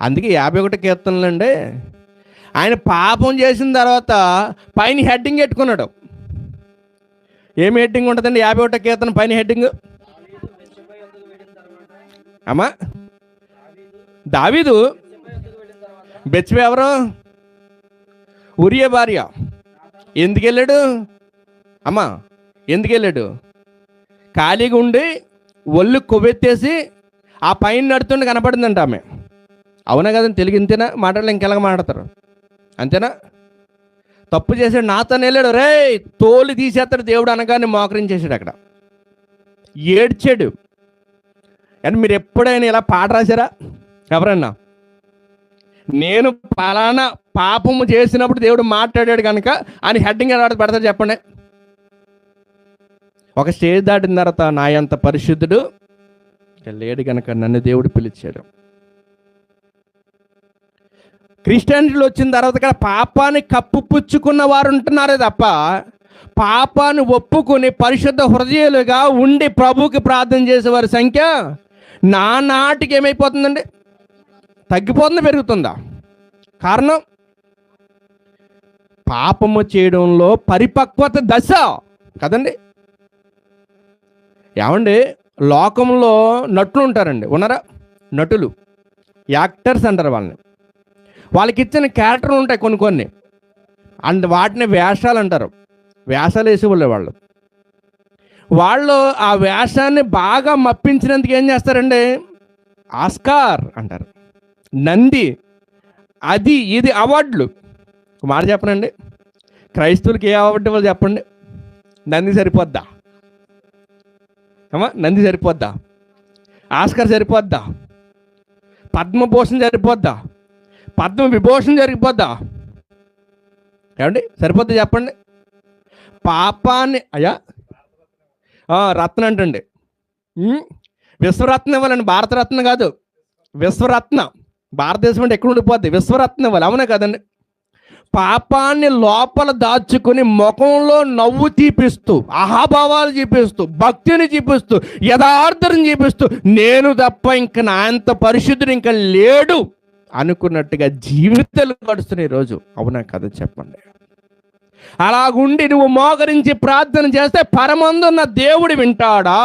అందుకే 51 కీర్తనలు అండి. ఆయన పాపం చేసిన తర్వాత పైన హెడ్డింగ్ పెట్టుకున్నాడు. ఏమి హెడ్డింగ్ ఉంటుందండి 51 కీర్తన పైన హెడ్డింగ్? అమ్మా, దావీదు బెత్షెబ ఎవరు? ఉరియా భార్య. ఎందుకు వెళ్ళాడు అమ్మా? ఎందుకు వెళ్ళాడు? ఖాళీగా ఉండి ఒళ్ళు కొవ్వెత్తేసి ఆ పైన నడుతుండి కనపడిందంట ఆమె. అవునా కదండి? తెలుగు ఇంతేనా? మాట్లాడలే ఇంకెలాగ మాట్లాడతారు, అంతేనా? తప్పు చేసాడు, నాతోనే వెళ్ళాడు, రే తోలు తీసేస్తాడు దేవుడు అనగానే మోకరించేసాడు, అక్కడ ఏడ్చాడు. అంటే మీరు ఎప్పుడైనా ఇలా పాట రాశారా ఎవరన్నా? నేను పలానా పాపము చేసినప్పుడు దేవుడు మాట్లాడాడు కనుక అని హెడ్డింగ్ ఎలా పెడతారు చెప్పండి? ఒక స్టేజ్ దాటిన తర్వాత నా అంత పరిశుద్ధుడు లేడు కనుక నన్ను దేవుడు పిలిచాడు. క్రిస్టియానిటీలో వచ్చిన తర్వాత ఇక్కడ పాపాన్ని కప్పుపుచ్చుకున్న వారు ఉంటున్నారే తప్ప, పాపాన్ని ఒప్పుకొని పరిశుద్ధ హృదయాలుగా ఉండి ప్రభువుకి ప్రార్థన చేసేవారి సంఖ్య నానాటికి ఏమైపోతుందండి? తగ్గిపోతుందా, పెరుగుతుందా? కారణం పాపము చేయడంలో పరిపక్వత దశ కదండి. ఏమండి, లోకంలో నటులు ఉంటారండి, ఉన్నారా? నటులు, యాక్టర్స్ అంటారు వాళ్ళని. వాళ్ళకి ఇచ్చిన క్యారెక్టర్లు ఉంటాయి కొన్ని కొన్ని, అండ్ వాటిని వేషాలు అంటారు. వేషాలు వేసేవాళ్ళు వాళ్ళు ఆ వేషాన్ని బాగా మప్పించినందుకు ఏం చేస్తారండి? ఆస్కార్ అంటారు, నంది, అది ఇది అవార్డులు. ఒక మాట చెప్పనండి, క్రైస్తవులకి ఏ అవార్డు ఇవ్వాలి చెప్పండి? నంది సరిపోద్దా అమ్మా? నంది సరిపోద్దా? ఆస్కార్ సరిపోద్దా? పద్మభూషణ్ సరిపోద్దా? పద్మ విభూషణ్ సరిపోద్దా? ఏమండి సరిపోద్దా చెప్పండి? పాపాన్ని అయ్యా రత్న అంటండి, విశ్వరత్న ఇవ్వాలండి, భారతరత్న కాదు, విశ్వరత్న. భారతదేశం అంటే ఎక్కడ ఉండిపోద్ది? విశ్వరత్న ఇవ్వాలి, అవునా కదండి? పాపాన్ని లోపల దాచుకుని ముఖంలో నవ్వు చూపిస్తూ, అహాభావాలు చూపిస్తూ, భక్తిని చూపిస్తూ, యథార్థతను చూపిస్తూ, నేను తప్ప ఇంకా నా అంత పరిశుద్ధుడు ఇంకా లేడు అనుకున్నట్టుగా జీవితాలు గడుస్తున్నాయి ఈరోజు, అవునా కదా చెప్పండి? అలాగుండి నువ్వు మోకరించి ప్రార్థన చేస్తే పరమందున్న దేవుడు వింటాడా?